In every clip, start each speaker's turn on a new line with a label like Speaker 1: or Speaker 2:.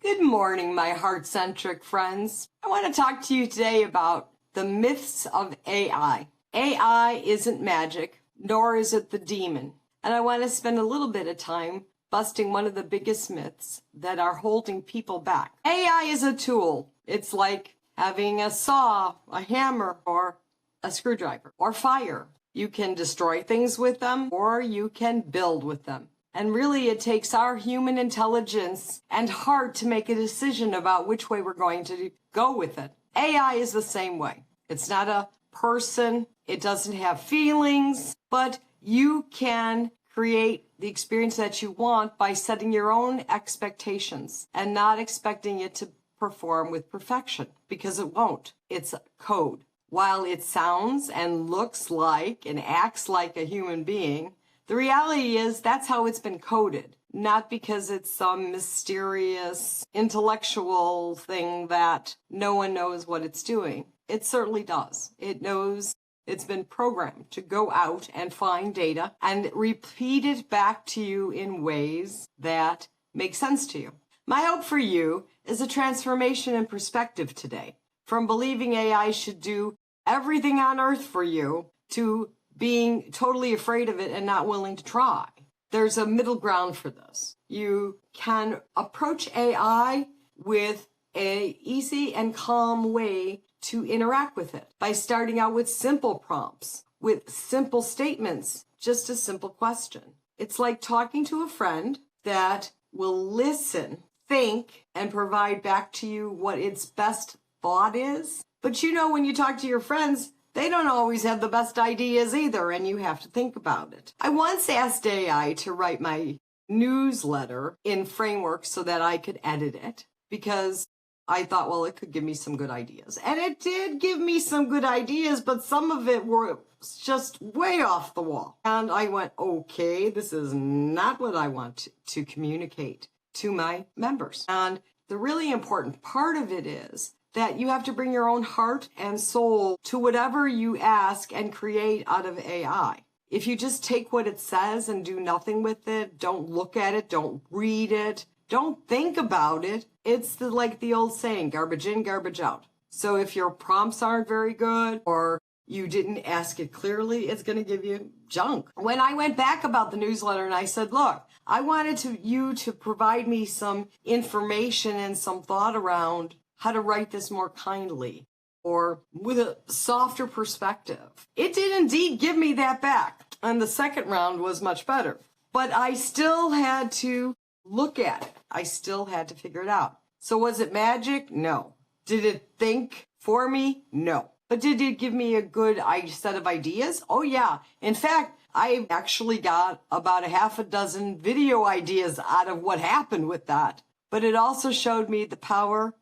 Speaker 1: Good morning, my heart-centric friends. I want to talk to you today about the myths of AI. AI isn't magic, nor is it the demon. And I want to spend a little bit of time busting one of the biggest myths that are holding people back. AI is a tool. It's like having a saw, a hammer, or a screwdriver, or fire. You can destroy things with them, or you can build with them. And really, it takes our human intelligence and heart to make a decision about which way we're going to go with it. AI is the same way. It's not a person. It doesn't have feelings, but you can create the experience that you want by setting your own expectations and not expecting it to perform with perfection, because it won't. It's code. While it sounds and looks like and acts like a human being, the reality is that's how it's been coded, not because it's some mysterious intellectual thing that no one knows what it's doing. It certainly does. It knows it's been programmed to go out and find data and repeat it back to you in ways that make sense to you. My hope for you is a transformation in perspective today, from believing AI should do everything on earth for you to being totally afraid of it and not willing to try. There's a middle ground for this. You can approach AI with an easy and calm way to interact with it by starting out with simple prompts, with simple statements, just a simple question. It's like talking to a friend that will listen, think, and provide back to you what its best thought is. But you know, when you talk to your friends, they don't always have the best ideas either, and you have to think about it. I once asked AI to write my newsletter in Framework so that I could edit it, because I thought, well, it could give me some good ideas. And it did give me some good ideas, but some of it was just way off the wall. And I went, okay, this is not what I want to communicate to my members. And the really important part of it is that you have to bring your own heart and soul to whatever you ask and create out of AI. If you just take what it says and do nothing with it, don't look at it, don't read it, don't think about it, it's like the old saying, garbage in, garbage out. So if your prompts aren't very good or you didn't ask it clearly, it's going to give you junk. When I went back about the newsletter and I said, look, I wanted you to provide me some information and some thought around how to write this more kindly or with a softer perspective. It did indeed give me that back. And the second round was much better. But I still had to look at it. I still had to figure it out. So was it magic? No. Did it think for me? No. But did it give me a good set of ideas? Oh yeah. In fact, I actually got about a half a dozen video ideas out of what happened with that. But it also showed me the power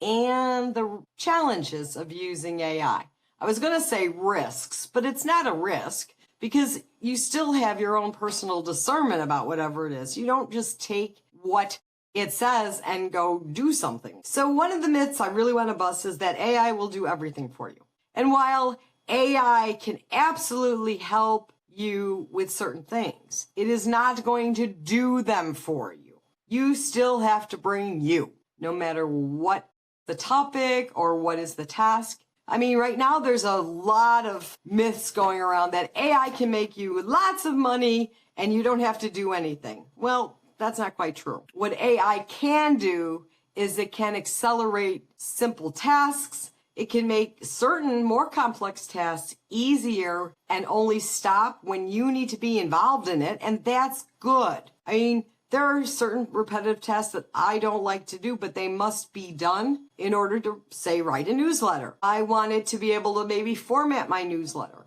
Speaker 1: and the challenges of using AI. I was going to say risks, but it's not a risk because you still have your own personal discernment about whatever it is. You don't just take what it says and go do something. So one of the myths I really want to bust is that AI will do everything for you. And while AI can absolutely help you with certain things, it is not going to do them for you. You still have to bring you, no matter what the topic or what is the task. I mean, right now there's a lot of myths going around that AI can make you lots of money and you don't have to do anything. Well, that's not quite true. What AI can do is it can accelerate simple tasks. It can make certain more complex tasks easier and only stop when you need to be involved in it. And that's good. I mean, there are certain repetitive tasks that I don't like to do, but they must be done in order to, say, write a newsletter. I wanted to be able to maybe format my newsletter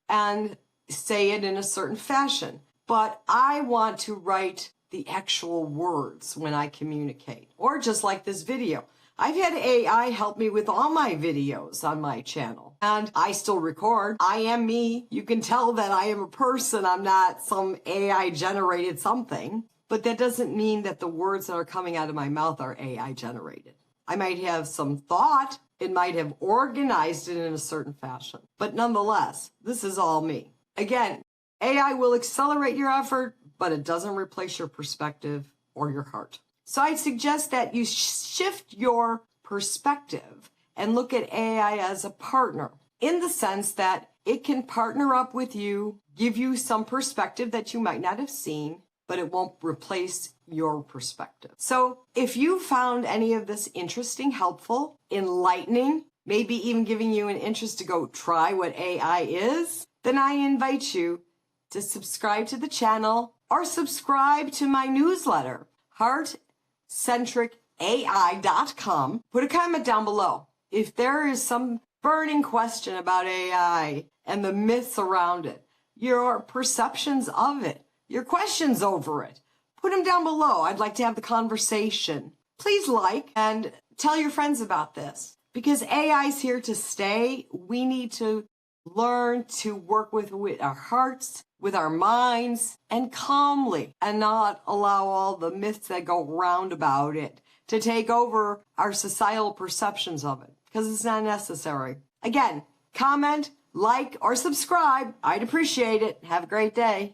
Speaker 1: and say it in a certain fashion, but I want to write the actual words when I communicate, or just like this video. I've had AI help me with all my videos on my channel, and I still record. I am me. You can tell that I am a person. I'm not some AI generated something. But that doesn't mean that the words that are coming out of my mouth are AI generated. I might have some thought. It might have organized it in a certain fashion. But nonetheless, this is all me. Again, AI will accelerate your effort, but it doesn't replace your perspective or your heart. So I suggest that you shift your perspective and look at AI as a partner in the sense that it can partner up with you, give you some perspective that you might not have seen, but it won't replace your perspective. So if you found any of this interesting, helpful, enlightening, maybe even giving you an interest to go try what AI is, then I invite you to subscribe to the channel or subscribe to my newsletter, heartcentricai.com. Put a comment down below. If there is some burning question about AI and the myths around it, your perceptions of it, your questions over it, put them down below. I'd like to have the conversation. Please like and tell your friends about this because AI is here to stay. We need to learn to work with our hearts, with our minds, and calmly, and not allow all the myths that go round about it to take over our societal perceptions of it, because it's not necessary. Again, comment, like, or subscribe. I'd appreciate it. Have a great day.